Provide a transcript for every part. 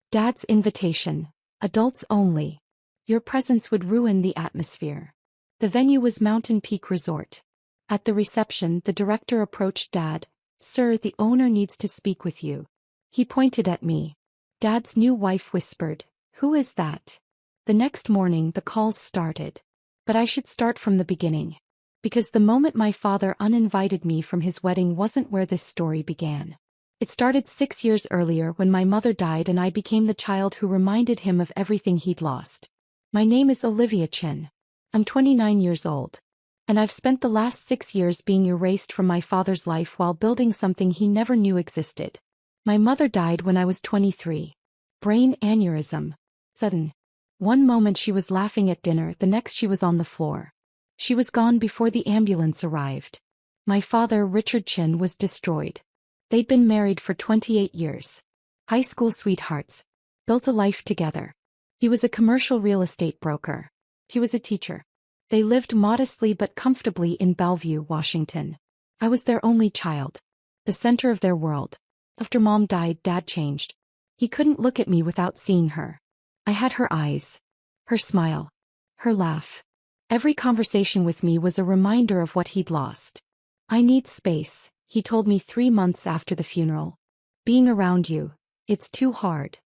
Dad's invitation. Adults only. Your presence would ruin the atmosphere. The venue was Mountain Peak Resort. At the reception, the director approached Dad. "Sir, the owner needs to speak with you." He pointed at me. Dad's new wife whispered, "Who is that?" The next morning the calls started. But I should start from the beginning. Because the moment my father uninvited me from his wedding wasn't where this story began. It started 6 years earlier when my mother died and I became the child who reminded him of everything he'd lost. My name is Olivia Chin. I'm 29 years old. And I've spent the last 6 years being erased from my father's life while building something he never knew existed. My mother died when I was 23. Brain aneurysm. Sudden. One moment she was laughing at dinner, the next she was on the floor. She was gone before the ambulance arrived. My father, Richard Chin, was destroyed. They'd been married for 28 years. High school sweethearts. Built a life together. He was a commercial real estate broker. He was a teacher. They lived modestly but comfortably in Bellevue, Washington. I was their only child. The center of their world. After Mom died, Dad changed. He couldn't look at me without seeing her. I had her eyes. Her smile. Her laugh. Every conversation with me was a reminder of what he'd lost. "I need space," he told me 3 months after the funeral. "Being around you, it's too hard."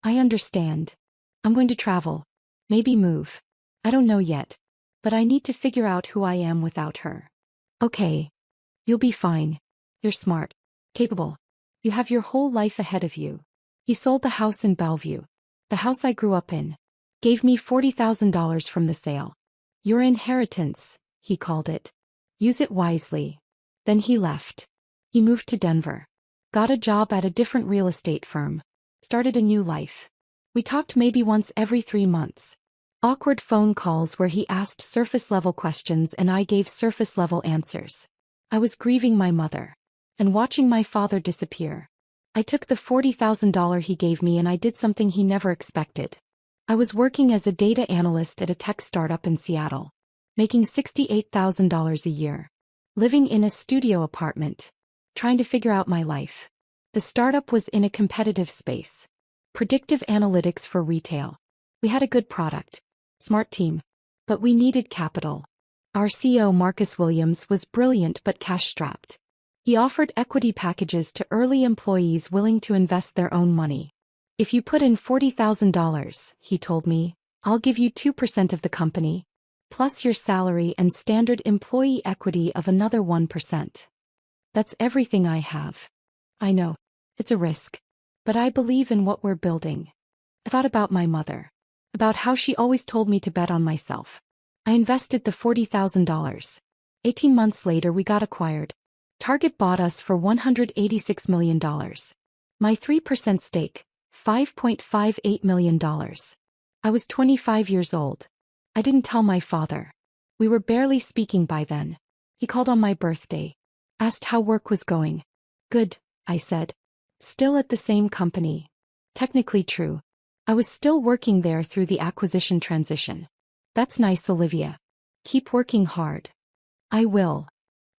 "I understand. I'm going to travel. Maybe move. I don't know yet. But I need to figure out who I am without her." "Okay. You'll be fine. You're smart. Capable. You have your whole life ahead of you." He sold the house in Bellevue. The house I grew up in. Gave me $40,000 from the sale. "Your inheritance," he called it. "Use it wisely." Then he left. He moved to Denver. Got a job at a different real estate firm. Started a new life. We talked maybe once every 3 months. Awkward phone calls where he asked surface-level questions and I gave surface-level answers. I was grieving my mother. And watching my father disappear. I took the $40,000 he gave me and I did something he never expected. I was working as a data analyst at a tech startup in Seattle. Making $68,000 a year. Living in a studio apartment. Trying to figure out my life. The startup was in a competitive space. Predictive analytics for retail. We had a good product. Smart team. But we needed capital. Our CEO Marcus Williams was brilliant but cash-strapped. He offered equity packages to early employees willing to invest their own money. "If you put in $40,000, he told me, "I'll give you 2% of the company, plus your salary and standard employee equity of another 1%. That's everything I have." I know. It's a risk. But I believe in what we're building. I thought about my mother. About how she always told me to bet on myself. I invested the $40,000. 18 months later we got acquired. Target bought us for $186 million. My 3% stake, $5.58 million. I was 25 years old. I didn't tell my father. We were barely speaking by then. He called on my birthday. Asked how work was going. "Good," I said. "Still at the same company." Technically true. I was still working there through the acquisition transition. "That's nice, Olivia. Keep working hard." "I will."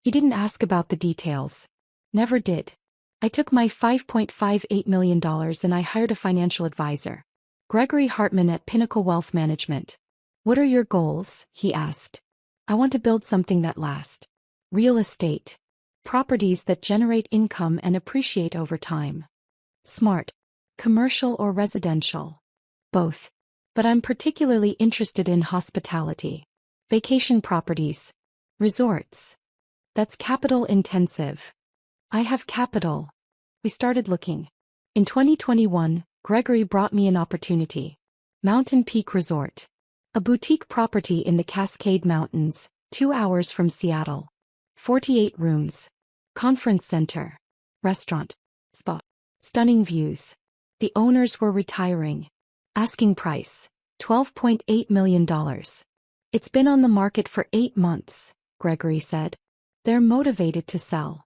He didn't ask about the details. Never did. I took my $5.58 million and I hired a financial advisor. Gregory Hartman at Pinnacle Wealth Management. "What are your goals?" he asked. "I want to build something that lasts. Real estate. Properties that generate income and appreciate over time." "Smart. Commercial or residential?" "Both. But I'm particularly interested in hospitality. Vacation properties. Resorts. That's capital intensive." "I have capital." We started looking. In 2021, Gregory brought me an opportunity. Mountain Peak Resort. A boutique property in the Cascade Mountains, 2 hours from Seattle. 48 rooms. Conference center. Restaurant. Spa. Stunning views. The owners were retiring. Asking price, $12.8 million. "It's been on the market for 8 months, Gregory said. "They're motivated to sell."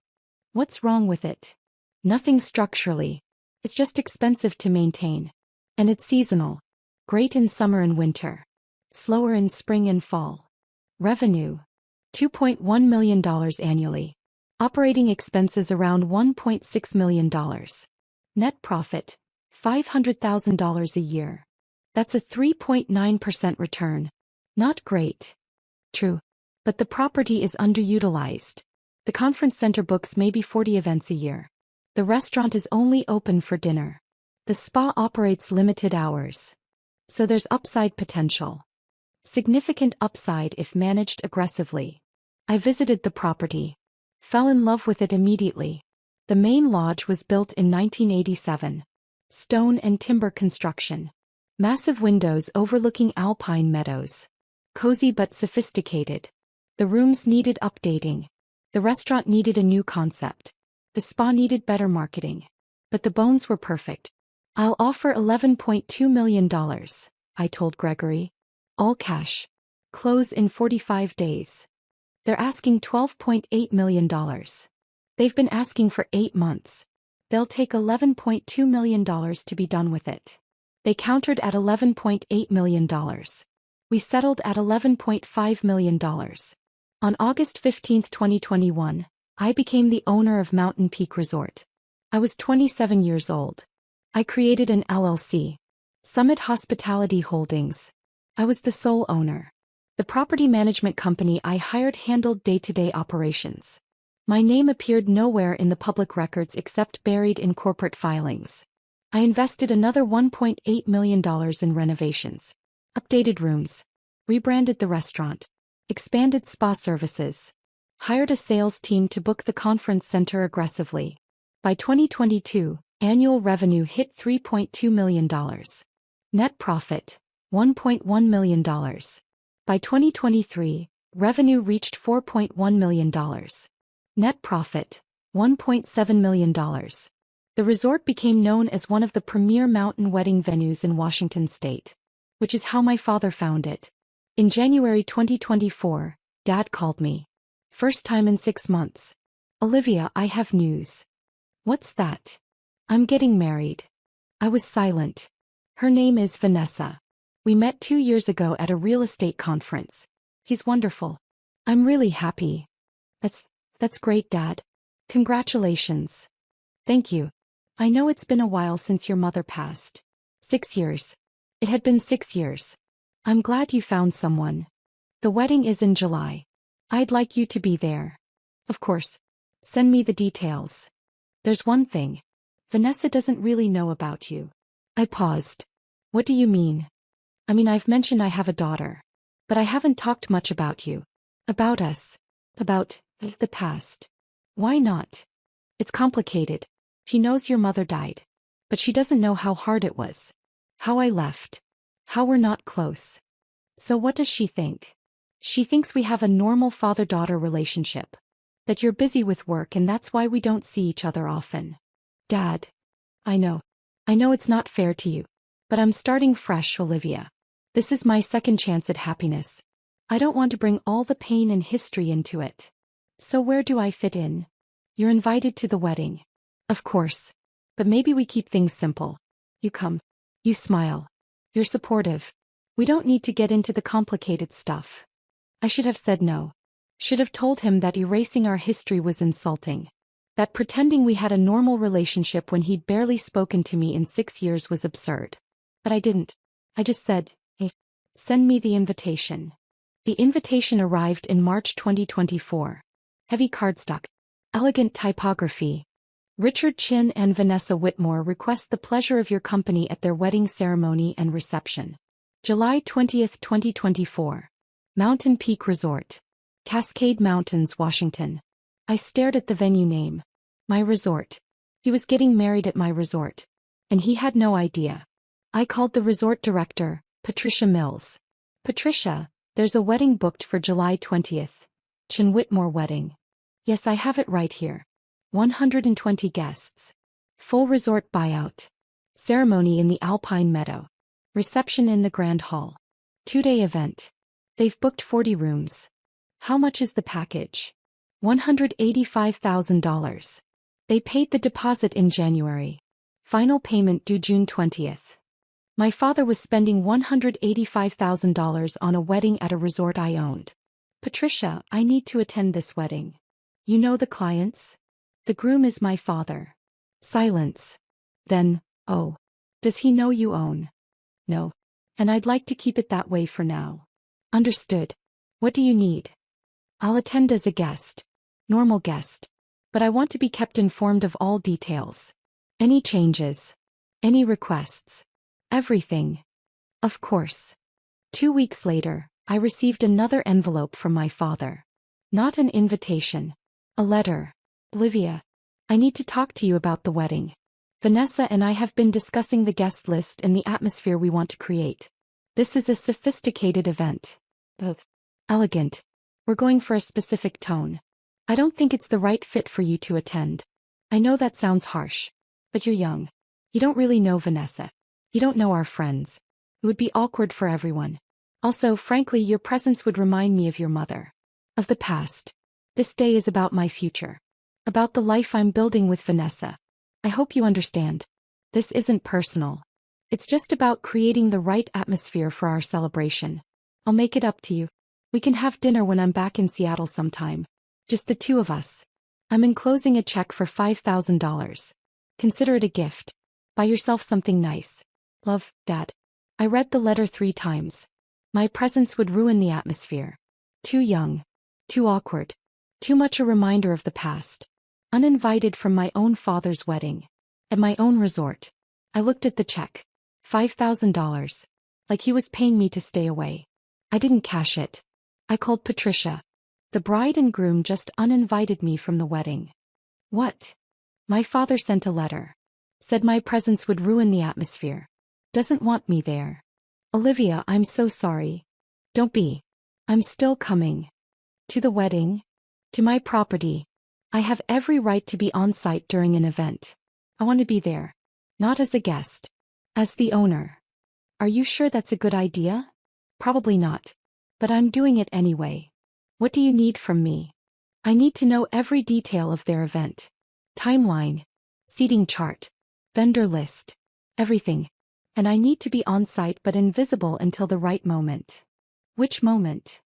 "What's wrong with it?" "Nothing structurally. It's just expensive to maintain. And it's seasonal. Great in summer and winter. Slower in spring and fall." Revenue, $2.1 million annually. Operating expenses around $1.6 million. Net profit, $500,000 a year. That's a 3.9% return. Not great. True. But the property is underutilized. The conference center books maybe 40 events a year. The restaurant is only open for dinner. The spa operates limited hours. So there's upside potential. Significant upside if managed aggressively. I visited the property. Fell in love with it immediately. The main lodge was built in 1987. Stone and timber construction. Massive windows overlooking alpine meadows. Cozy but sophisticated. The rooms needed updating. The restaurant needed a new concept. The spa needed better marketing. But the bones were perfect. I'll offer $11.2 million, I told Gregory. All cash. Close in 45 days. They're asking $12.8 million. They've been asking for 8 months. They'll take $11.2 million to be done with it. They countered at $11.8 million. We settled at $11.5 million. On August 15, 2021, I became the owner of Mountain Peak Resort. I was 27 years old. I created an LLC. Summit Hospitality Holdings. I was the sole owner. The property management company I hired handled day-to-day operations. My name appeared nowhere in the public records except buried in corporate filings. I invested another $1.8 million in renovations. Updated rooms. Rebranded the restaurant. Expanded spa services. Hired a sales team to book the conference center aggressively. By 2022, annual revenue hit $3.2 million. Net profit, $1.1 million. By 2023, revenue reached $4.1 million. Net profit, $1.7 million. The resort became known as one of the premier mountain wedding venues in Washington state, which is how my father found it. In January 2024, Dad called me. First time in 6 months. Olivia, I have news. What's that? I'm getting married. I was silent. Her name is Vanessa. We met 2 years ago at a real estate conference. He's wonderful. I'm really happy. That's great, Dad. Congratulations. Thank you. I know it's been a while since your mother passed. 6 years. It had been 6 years. I'm glad you found someone. The wedding is in July. I'd like you to be there. Of course. Send me the details. There's one thing. Vanessa doesn't really know about you. I paused. What do you mean? I mean, I've mentioned I have a daughter. But I haven't talked much about you. About us. About the past. Why not? It's complicated. She knows your mother died. But she doesn't know how hard it was. How I left. How we're not close. So what does she think? She thinks we have a normal father-daughter relationship. That you're busy with work and that's why we don't see each other often. Dad. I know it's not fair to you. But I'm starting fresh, Olivia. This is my second chance at happiness. I don't want to bring all the pain and history into it. So where do I fit in? You're invited to the wedding. Of course. But maybe we keep things simple. You come. You smile. You're supportive. We don't need to get into the complicated stuff. I should have said no. Should have told him that erasing our history was insulting. That pretending we had a normal relationship when he'd barely spoken to me in 6 years was absurd. But I didn't. I just said, hey, send me the invitation. The invitation arrived in March 2024. Heavy cardstock. Elegant typography. Richard Chin and Vanessa Whitmore request the pleasure of your company at their wedding ceremony and reception. July 20, 2024. Mountain Peak Resort. Cascade Mountains, Washington. I stared at the venue name. My resort. He was getting married at my resort. And he had no idea. I called the resort director, Patricia Mills. Patricia, there's a wedding booked for July 20th. Chin Whitmore wedding. Yes, I have it right here. 120 guests. Full resort buyout. Ceremony in the Alpine Meadow. Reception in the Grand Hall. 2-day event. They've booked 40 rooms. How much is the package? $185,000. They paid the deposit in January. Final payment due June 20th. My father was spending $185,000 on a wedding at a resort I owned. Patricia, I need to attend this wedding. You know the clients? The groom is my father. Silence. Then, oh. Does he know you own? No. And I'd like to keep it that way for now. Understood. What do you need? I'll attend as a guest. Normal guest. But I want to be kept informed of all details. Any changes. Any requests. Everything. Of course. 2 weeks later, I received another envelope from my father. Not an invitation. A letter. Olivia. I need to talk to you about the wedding. Vanessa and I have been discussing the guest list and the atmosphere we want to create. This is a sophisticated event. Elegant. We're going for a specific tone. I don't think it's the right fit for you to attend. I know that sounds harsh. But you're young. You don't really know Vanessa. You don't know our friends. It would be awkward for everyone. Also, frankly, your presence would remind me of your mother. Of the past. This day is about my future. About the life I'm building with Vanessa. I hope you understand. This isn't personal. It's just about creating the right atmosphere for our celebration. I'll make it up to you. We can have dinner when I'm back in Seattle sometime. Just the two of us. I'm enclosing a check for $5,000. Consider it a gift. Buy yourself something nice. Love, Dad. I read the letter 3 times. My presence would ruin the atmosphere. Too young. Too awkward. Too much a reminder of the past. Uninvited from my own father's wedding. At my own resort. I looked at the check. $5,000. Like he was paying me to stay away. I didn't cash it. I called Patricia. The bride and groom just uninvited me from the wedding. What? My father sent a letter. Said my presence would ruin the atmosphere. Doesn't want me there. Olivia, I'm so sorry. Don't be. I'm still coming. To the wedding? To my property. I have every right to be on site during an event. I want to be there. Not as a guest. As the owner. Are you sure that's a good idea? Probably not. But I'm doing it anyway. What do you need from me? I need to know every detail of their event. Timeline. Seating chart. Vendor list. Everything. And I need to be on site but invisible until the right moment. Which moment?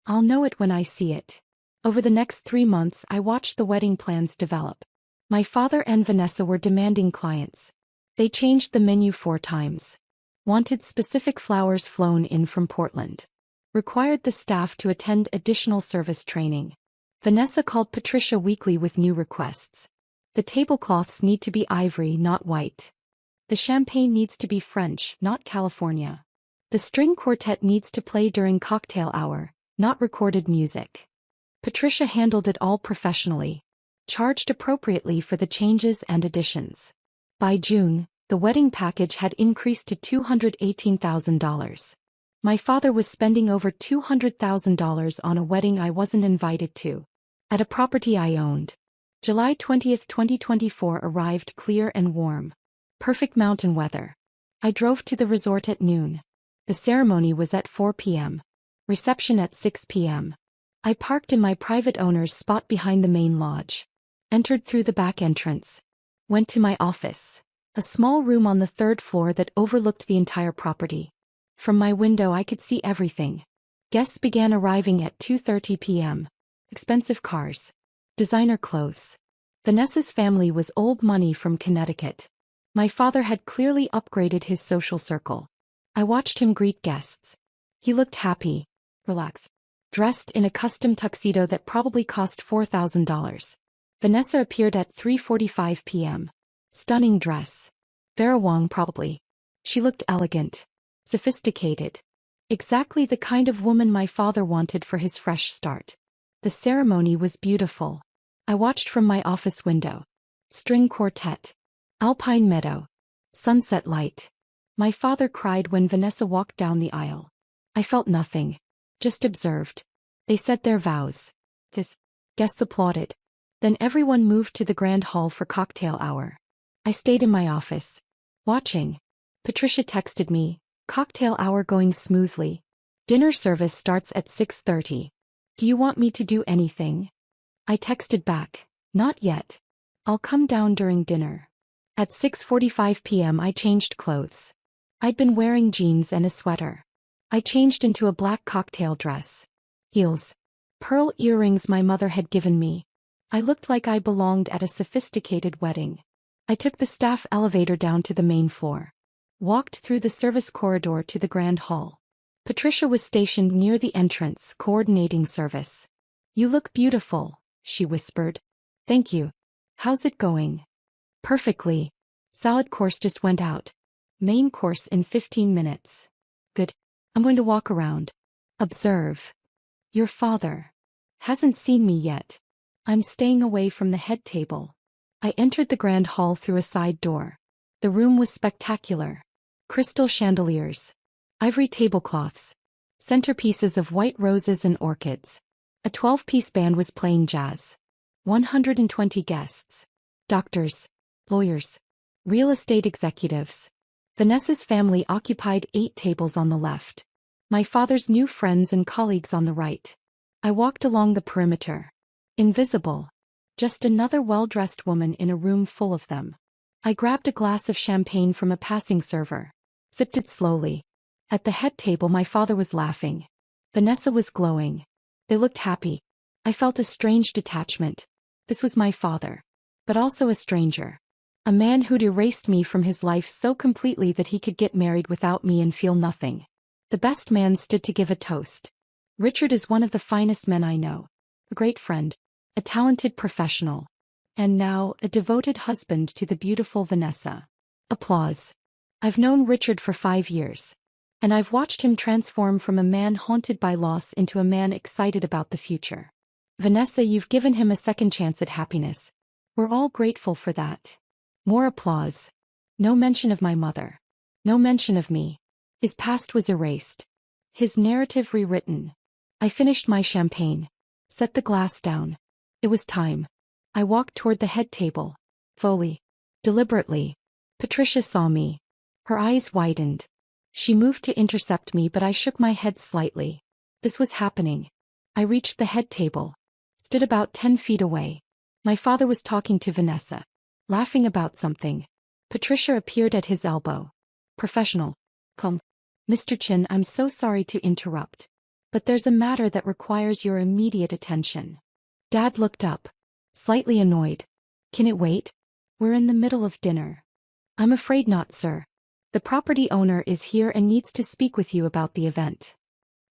I'll know it when I see it. Over the next 3 months I watched the wedding plans develop. My father and Vanessa were demanding clients. They changed the menu 4 times. Wanted specific flowers flown in from Portland. Required the staff to attend additional service training. Vanessa called Patricia weekly with new requests. The tablecloths need to be ivory, not white. The champagne needs to be French, not California. The string quartet needs to play during cocktail hour, not recorded music. Patricia handled it all professionally. Charged appropriately for the changes and additions. By June, the wedding package had increased to $218,000. My father was spending over $200,000 on a wedding I wasn't invited to. At a property I owned. July 20, 2024 arrived clear and warm. Perfect mountain weather. I drove to the resort at noon. The ceremony was at 4 p.m. Reception at 6 p.m. I parked in my private owner's spot behind the main lodge. Entered through the back entrance. Went to my office. A small room on the 3rd floor that overlooked the entire property. From my window I could see everything. Guests began arriving at 2:30 p.m. Expensive cars. Designer clothes. Vanessa's family was old money from Connecticut. My father had clearly upgraded his social circle. I watched him greet guests. He looked happy. Relaxed. Dressed in a custom tuxedo that probably cost $4,000. Vanessa appeared at 3:45 p.m. Stunning dress. Vera Wang probably. She looked elegant. Sophisticated. Exactly the kind of woman my father wanted for his fresh start. The ceremony was beautiful. I watched from my office window. String quartet. Alpine meadow. Sunset light. My father cried when Vanessa walked down the aisle. I felt nothing. Just observed. They said their vows. Guests applauded. Then everyone moved to the grand hall for cocktail hour. I stayed in my office. Watching. Patricia texted me. Cocktail hour going smoothly. Dinner service starts at 6:30. Do you want me to do anything? I texted back. Not yet. I'll come down during dinner. At 6:45 p.m. I changed clothes. I'd been wearing jeans and a sweater. I changed into a black cocktail dress. Heels. Pearl earrings my mother had given me. I looked like I belonged at a sophisticated wedding. I took the staff elevator down to the main floor. walked through the service corridor to the grand hall. Patricia was stationed near the entrance, coordinating service. "You look beautiful," she whispered. "Thank you. How's it going?" "Perfectly. Salad course just went out. Main course in 15 minutes. Good. I'm going to walk around. Observe. Your father hasn't seen me yet. I'm staying away from the head table." I entered the grand hall through a side door. The room was spectacular. Crystal chandeliers, ivory tablecloths, centerpieces of white roses and orchids. A 12-piece band was playing jazz. 120 guests. Doctors, lawyers, real estate executives. Vanessa's family occupied 8 tables on the left. My father's new friends and colleagues on the right. I walked along the perimeter. Invisible. Just another well-dressed woman in a room full of them. I grabbed a glass of champagne from a passing server. Sipped it slowly. At the head table my father was laughing. Vanessa was glowing. They looked happy. I felt a strange detachment. This was my father. But also a stranger. A man who'd erased me from his life so completely that he could get married without me and feel nothing. The best man stood to give a toast. "Richard is one of the finest men I know. A great friend. A talented professional. And now, a devoted husband to the beautiful Vanessa." Applause. I've known Richard for 5 years. And I've watched him transform from a man haunted by loss into a man excited about the future. "Vanessa, you've given him a second chance at happiness. We're all grateful for that." More applause. No mention of my mother. No mention of me. His past was erased. His narrative rewritten. I finished my champagne. Set the glass down. It was time. I walked toward the head table. Slowly. Deliberately. Patricia saw me. Her eyes widened. She moved to intercept me, but I shook my head slightly. This was happening. I reached the head table. Stood about 10 feet away. My father was talking to Vanessa. Laughing about something. Patricia appeared at his elbow. "Professional. Come. Mr. Chin, I'm so sorry to interrupt. But there's a matter that requires your immediate attention." Dad looked up. Slightly annoyed. "Can it wait? We're in the middle of dinner." "I'm afraid not, sir. The property owner is here and needs to speak with you about the event."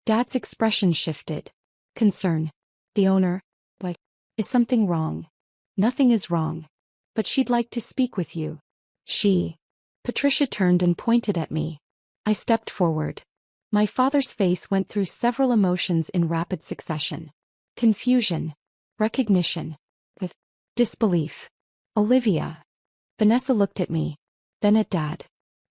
Dad's expression shifted. Concern. "The owner? Why? Is something wrong?" "Nothing is wrong. But she'd like to speak with you." "She." Patricia turned and pointed at me. I stepped forward. My father's face went through several emotions in rapid succession. Confusion. Recognition. Disbelief. "Olivia." Vanessa looked at me. Then at Dad.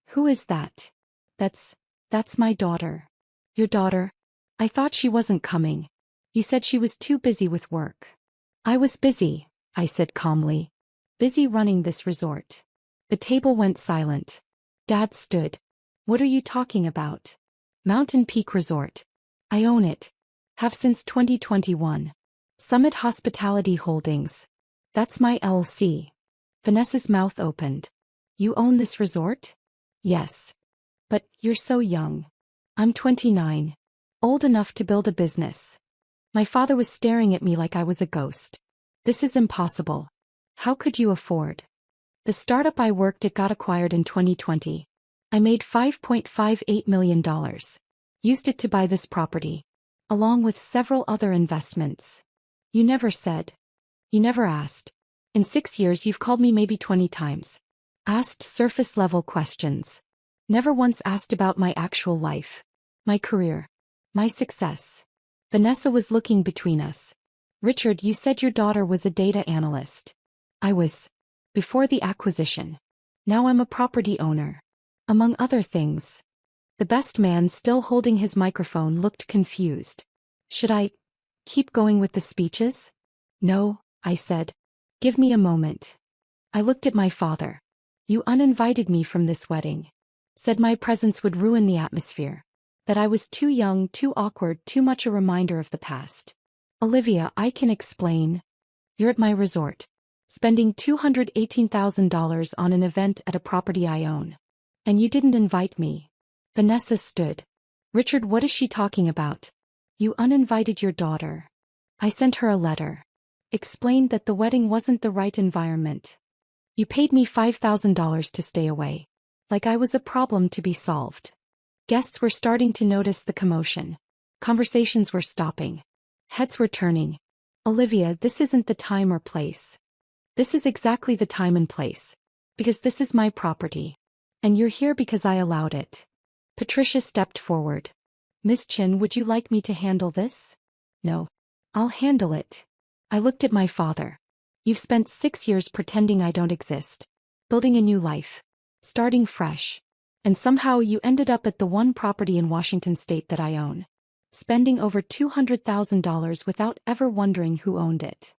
"Who is that?" That's my daughter." "Your daughter? I thought she wasn't coming. You said she was too busy with work." "I was busy," I said calmly. "Busy running this resort." The table went silent. Dad stood. "What are you talking about?" "Mountain Peak Resort. I own it. Have since 2021. Summit Hospitality Holdings. That's my LLC." Vanessa's mouth opened. "You own this resort?" "Yes. But you're so young." "I'm 29. Old enough to build a business." My father was staring at me like I was a ghost. "This is impossible. How could you afford?" "The startup I worked at got acquired in 2020. I made $5.58 million. Used it to buy this property. Along with several other investments." "You never said. You never asked. In 6 years you've called me maybe 20 times. Asked surface-level questions. Never once asked about my actual life. My career. My success." Vanessa was looking between us. "Richard, you said your daughter was a data analyst." "I was. Before the acquisition. Now I'm a property owner. Among other things." The best man, still holding his microphone, looked confused. "Should I keep going with the speeches?" "No," I said. "Give me a moment." I looked at my father. "You uninvited me from this wedding. Said my presence would ruin the atmosphere. That I was too young, too awkward, too much a reminder of the past." "Olivia, I can explain. You're at my resort. Spending $218,000 on an event at a property I own. And you didn't invite me." Vanessa stood. "Richard, what is she talking about?" "You uninvited your daughter. I sent her a letter. Explained that the wedding wasn't the right environment. You paid me $5,000 to stay away. Like I was a problem to be solved. Guests were starting to notice the commotion. Conversations were stopping. Heads were turning. Olivia, this isn't the time or place. This is exactly the time and place. Because this is my property. And you're here because I allowed it. Patricia stepped forward. Miss Chin, would you like me to handle this? No. I'll handle it. I looked at my father. You've spent 6 years pretending I don't exist. Building a new life. Starting fresh. And somehow you ended up at the one property in Washington state that I own. Spending over $200,000 without ever wondering who owned it.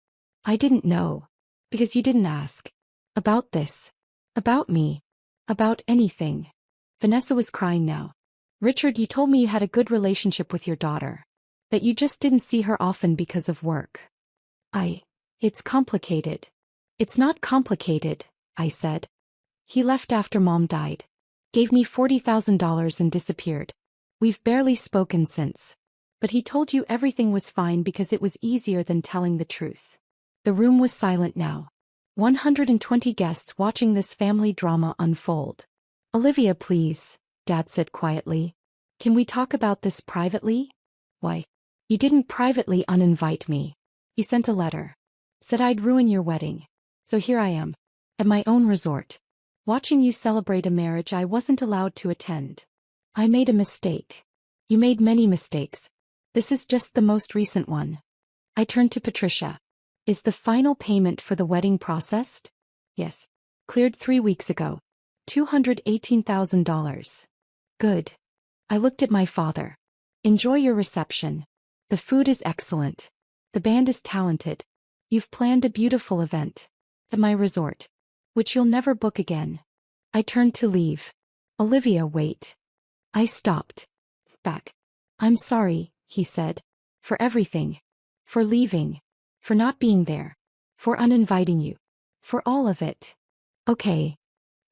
I didn't know. Because you didn't ask. About this. About me. About anything. Vanessa was crying now. Richard, you told me you had a good relationship with your daughter. That you just didn't see her often because of work. It's complicated. It's not complicated, I said. He left after Mom died. Gave me $40,000 and disappeared. We've barely spoken since. But he told you everything was fine because it was easier than telling the truth. The room was silent now. 120 guests watching this family drama unfold. Olivia, please, Dad said quietly. Can we talk about this privately? Why? You didn't privately uninvite me. You sent a letter. Said I'd ruin your wedding. So here I am. At my own resort. Watching you celebrate a marriage I wasn't allowed to attend. I made a mistake. You made many mistakes. This is just the most recent one. I turned to Patricia. Is the final payment for the wedding processed? Yes. Cleared 3 weeks ago. $218,000. Good. I looked at my father. Enjoy your reception. The food is excellent. The band is talented. You've planned a beautiful event. At my resort. Which you'll never book again. I turned to leave. Olivia, wait. I stopped. Back. I'm sorry, he said. For everything. For leaving. For not being there. For uninviting you. For all of it. Okay.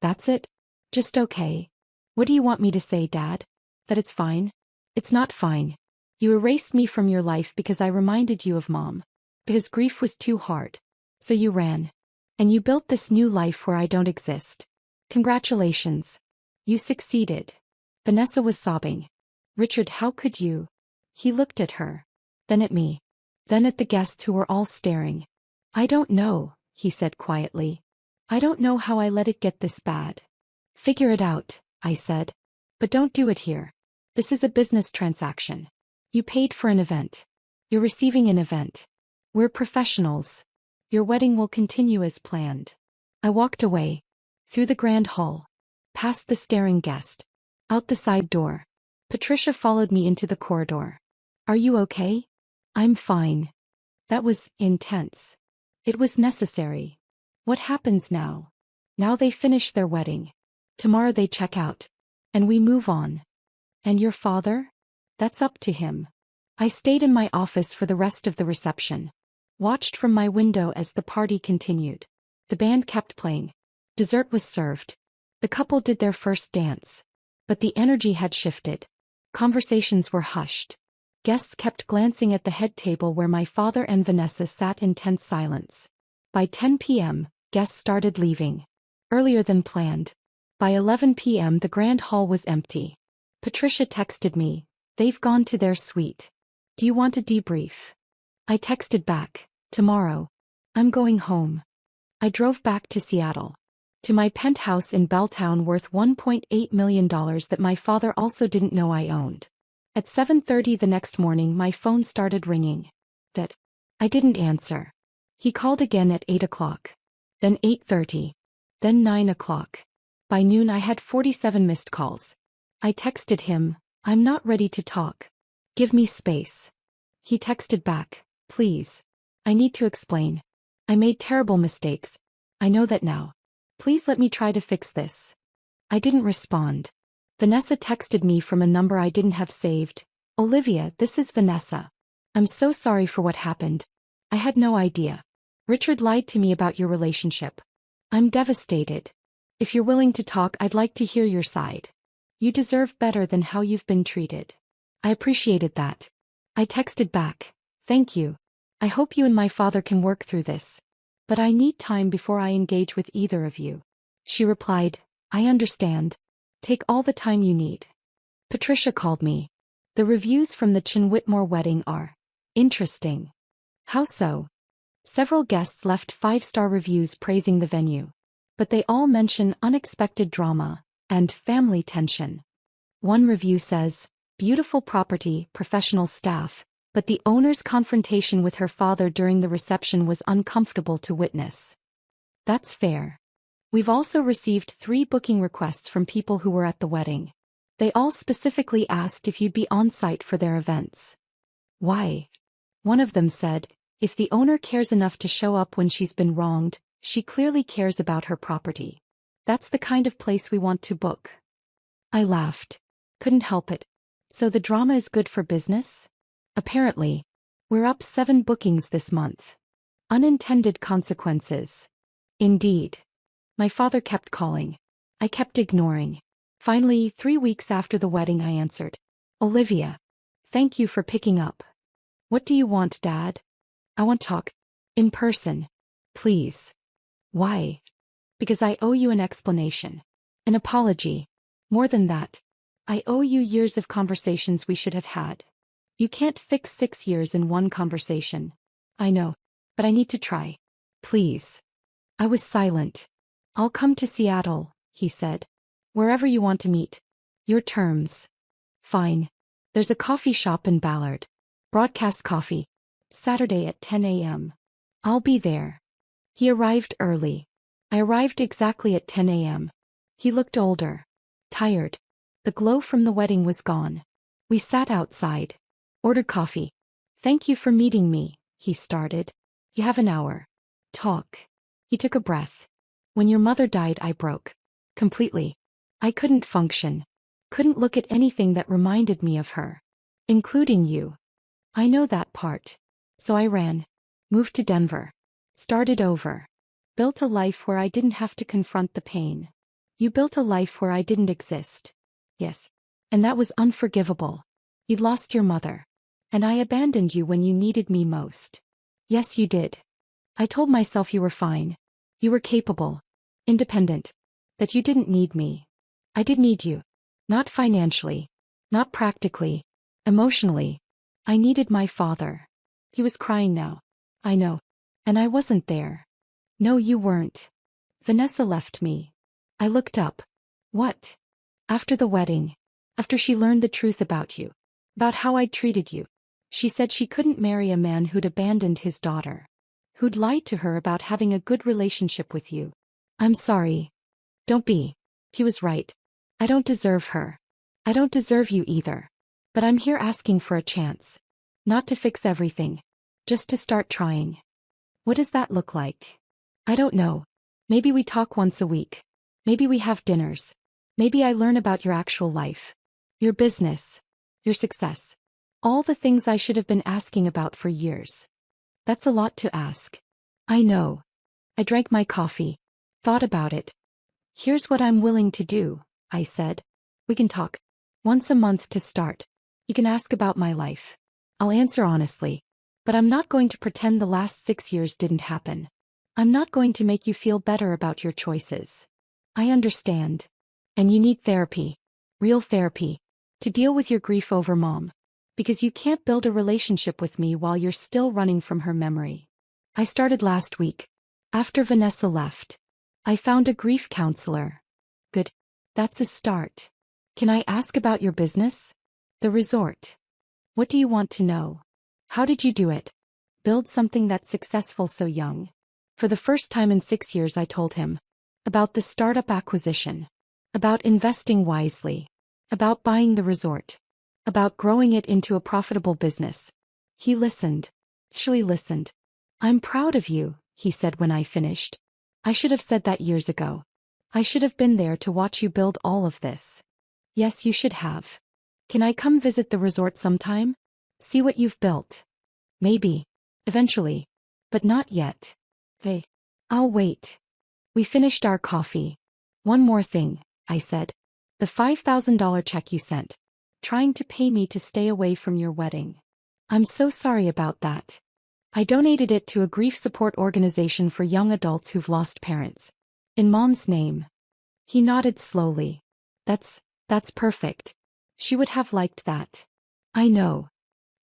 That's it? Just okay. What do you want me to say, Dad? That it's fine? It's not fine. You erased me from your life because I reminded you of Mom. Because grief was too hard. So you ran. And you built this new life where I don't exist. Congratulations. You succeeded. Vanessa was sobbing. Richard, how could you? He looked at her. Then at me. Then at the guests who were all staring. I don't know, he said quietly. I don't know how I let it get this bad. Figure it out, I said. But don't do it here. This is a business transaction. You paid for an event. You're receiving an event. We're professionals. Your wedding will continue as planned. I walked away. Through the grand hall. Past the staring guest. Out the side door. Patricia followed me into the corridor. Are you okay? I'm fine. That was intense. It was necessary. What happens now? Now they finish their wedding. Tomorrow they check out. And we move on. And your father? That's up to him. I stayed in my office for the rest of the reception. Watched from my window as the party continued. The band kept playing. Dessert was served. The couple did their first dance. But the energy had shifted. Conversations were hushed. Guests kept glancing at the head table where my father and Vanessa sat in tense silence. By 10 p.m., guests started leaving. Earlier than planned. By 11 p.m. the grand hall was empty. Patricia texted me. They've gone to their suite. Do you want a debrief? I texted back. Tomorrow. I'm going home. I drove back to Seattle. To my penthouse in Belltown worth $1.8 million that my father also didn't know I owned. At 7:30 the next morning my phone started ringing. I didn't answer. He called again at 8 o'clock. Then 8:30. Then 9 o'clock. By noon I had 47 missed calls. I texted him, I'm not ready to talk. Give me space. He texted back, please. I need to explain. I made terrible mistakes. I know that now. Please let me try to fix this. I didn't respond. Vanessa texted me from a number I didn't have saved. Olivia, this is Vanessa. I'm so sorry for what happened. I had no idea. Richard lied to me about your relationship. I'm devastated. If you're willing to talk, I'd like to hear your side. You deserve better than how you've been treated. I appreciated that. I texted back. Thank you. I hope you and my father can work through this. But I need time before I engage with either of you. She replied, I understand. Take all the time you need. Patricia called me. The reviews from the Chin Whitmore wedding are interesting. How so? Several guests left 5-star reviews praising the venue. But they all mention unexpected drama and family tension. One review says, beautiful property, professional staff, but the owner's confrontation with her father during the reception was uncomfortable to witness. That's fair. We've also received 3 booking requests from people who were at the wedding. They all specifically asked if you'd be on site for their events. Why? One of them said, if the owner cares enough to show up when she's been wronged, she clearly cares about her property. That's the kind of place we want to book. I laughed. Couldn't help it. So the drama is good for business? Apparently. We're up 7 bookings this month. Unintended consequences. Indeed. My father kept calling. I kept ignoring. Finally, 3 weeks after the wedding, I answered. Olivia. Thank you for picking up. What do you want, Dad? I want to talk. In person. Please. Why? Because I owe you an explanation. An apology. More than that. I owe you years of conversations we should have had. You can't fix 6 years in one conversation. I know. But I need to try. Please. I was silent. I'll come to Seattle, he said. Wherever you want to meet. Your terms. Fine. There's a coffee shop in Ballard. Broadcast Coffee. Saturday at 10 a.m. I'll be there. He arrived early. I arrived exactly at 10 a.m. He looked older. Tired. The glow from the wedding was gone. We sat outside. Ordered coffee. Thank you for meeting me, he started. You have an hour. Talk. He took a breath. When your mother died, I broke. Completely. I couldn't function. Couldn't look at anything that reminded me of her. Including you. I know that part. So I ran. Moved to Denver. Started over. Built a life where I didn't have to confront the pain. You built a life where I didn't exist. Yes. And that was unforgivable. You'd lost your mother. And I abandoned you when you needed me most. Yes, you did. I told myself you were fine. You were capable. Independent. That you didn't need me. I did need you. Not financially. Not practically. Emotionally. I needed my father. He was crying now. I know. And I wasn't there. No, you weren't. Vanessa left me. I looked up. What? After the wedding. After she learned the truth about you. About how I'd treated you. She said she couldn't marry a man who'd abandoned his daughter. Who'd lied to her about having a good relationship with you. I'm sorry. Don't be. He was right. I don't deserve her. I don't deserve you either. But I'm here asking for a chance. Not to fix everything. Just to start trying. What does that look like? I don't know. Maybe we talk once a week. Maybe we have dinners. Maybe I learn about your actual life. Your business. Your success. All the things I should have been asking about for years. That's a lot to ask. I know. I drank my coffee. Thought about it. Here's what I'm willing to do, I said. We can talk. Once a month to start. You can ask about my life. I'll answer honestly. But I'm not going to pretend the last 6 years didn't happen. I'm not going to make you feel better about your choices. I understand. And you need therapy. Real therapy. To deal with your grief over Mom. Because you can't build a relationship with me while you're still running from her memory. I started last week. After Vanessa left. I found a grief counselor. Good. That's a start. Can I ask about your business? The resort. What do you want to know? How did you do it? Build something that's successful so young. For the first time in 6 years, I told him. About the startup acquisition. About investing wisely. About buying the resort. About growing it into a profitable business. He listened. She listened. I'm proud of you, he said when I finished. I should have said that years ago. I should have been there to watch you build all of this. Yes, you should have. Can I come visit the resort sometime? See what you've built. Maybe. Eventually. But not yet. Hey. I'll wait. We finished our coffee. One more thing, I said. The $5,000 check you sent. Trying to pay me to stay away from your wedding. I'm so sorry about that. I donated it to a grief support organization for young adults who've lost parents. In Mom's name. He nodded slowly. That's perfect. She would have liked that. I know.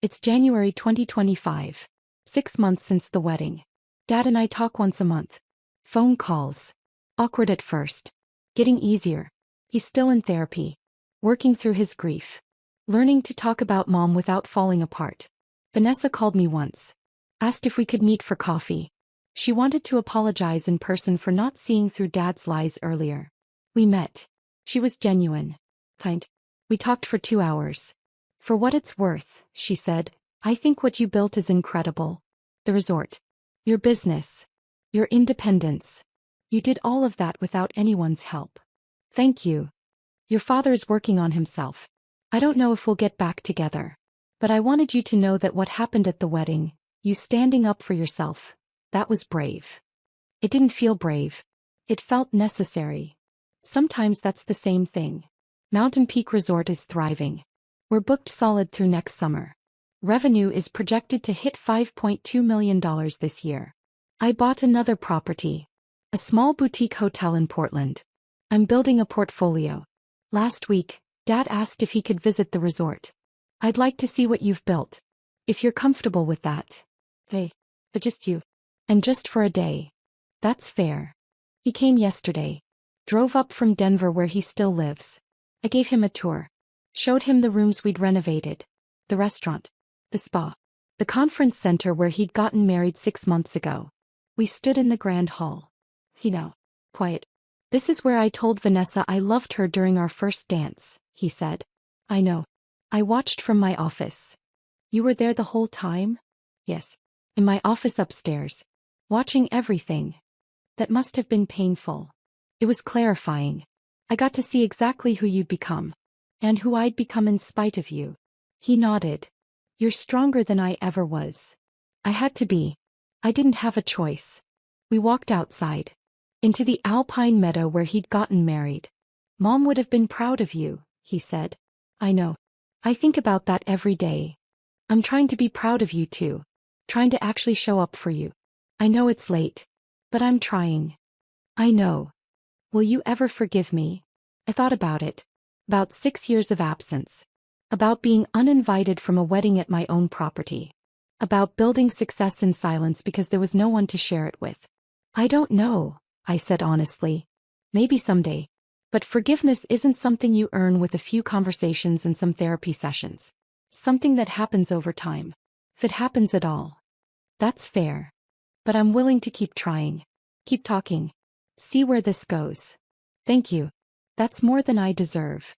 It's January 2025. 6 months since the wedding. Dad and I talk once a month. Phone calls. Awkward at first. Getting easier. He's still in therapy. Working through his grief. Learning to talk about Mom without falling apart. Vanessa called me once. Asked if we could meet for coffee. She wanted to apologize in person for not seeing through Dad's lies earlier. We met. She was genuine. Kind. We talked for 2 hours. For what it's worth, she said, I think what you built is incredible. The resort. Your business. Your independence. You did all of that without anyone's help. Thank you. Your father's working on himself. I don't know if we'll get back together. But I wanted you to know that what happened at the wedding, you standing up for yourself, that was brave. It didn't feel brave. It felt necessary. Sometimes that's the same thing. Mountain Peak Resort is thriving. We're booked solid through next summer. Revenue is projected to hit $5.2 million this year. I bought another property. A small boutique hotel in Portland. I'm building a portfolio. Last week, Dad asked if he could visit the resort. I'd like to see what you've built. If you're comfortable with that. Hey, but just you. And just for a day. That's fair. He came yesterday. Drove up from Denver where he still lives. I gave him a tour. Showed him the rooms we'd renovated. The restaurant. The spa. The conference center where he'd gotten married 6 months ago. We stood in the grand hall. Quiet. This is where I told Vanessa I loved her during our first dance, he said. I know. I watched from my office. You were there the whole time? Yes. In my office upstairs. Watching everything. That must have been painful. It was clarifying. I got to see exactly who you'd become. And who I'd become in spite of you. He nodded. You're stronger than I ever was. I had to be. I didn't have a choice. We walked outside. Into the alpine meadow where he'd gotten married. Mom would have been proud of you, he said. I know. I think about that every day. I'm trying to be proud of you too. Trying to actually show up for you. I know it's late. But I'm trying. I know. Will you ever forgive me? I thought about it. About 6 years of absence. About being uninvited from a wedding at my own property. About building success in silence because there was no one to share it with. I don't know, I said honestly. Maybe someday. But forgiveness isn't something you earn with a few conversations and some therapy sessions. Something that happens over time. If it happens at all. That's fair. But I'm willing to keep trying. Keep talking. See where this goes. Thank you. That's more than I deserve.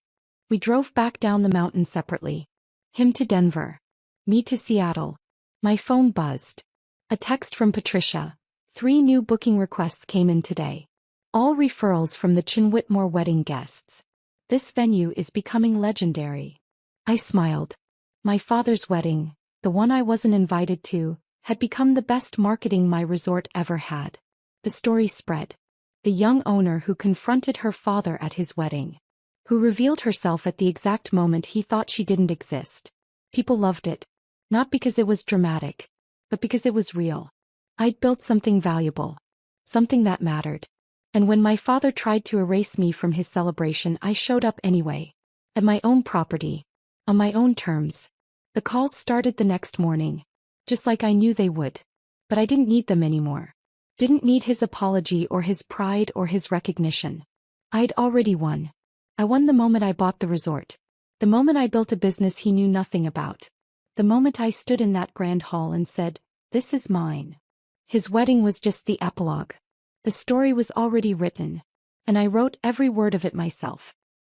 We drove back down the mountain separately. Him to Denver. Me to Seattle. My phone buzzed. A text from Patricia. 3 new booking requests came in today. All referrals from the Chin Whitmore wedding guests. This venue is becoming legendary. I smiled. My father's wedding, the one I wasn't invited to, had become the best marketing my resort ever had. The story spread. The young owner who confronted her father at his wedding. Who revealed herself at the exact moment he thought she didn't exist. People loved it. Not because it was dramatic, but because it was real. I'd built something valuable. Something that mattered. And when my father tried to erase me from his celebration, I showed up anyway. At my own property. On my own terms. The calls started the next morning. Just like I knew they would. But I didn't need them anymore. Didn't need his apology or his pride or his recognition. I'd already won. I won the moment I bought the resort. The moment I built a business he knew nothing about. The moment I stood in that grand hall and said, this is mine. His wedding was just the epilogue. The story was already written. And I wrote every word of it myself.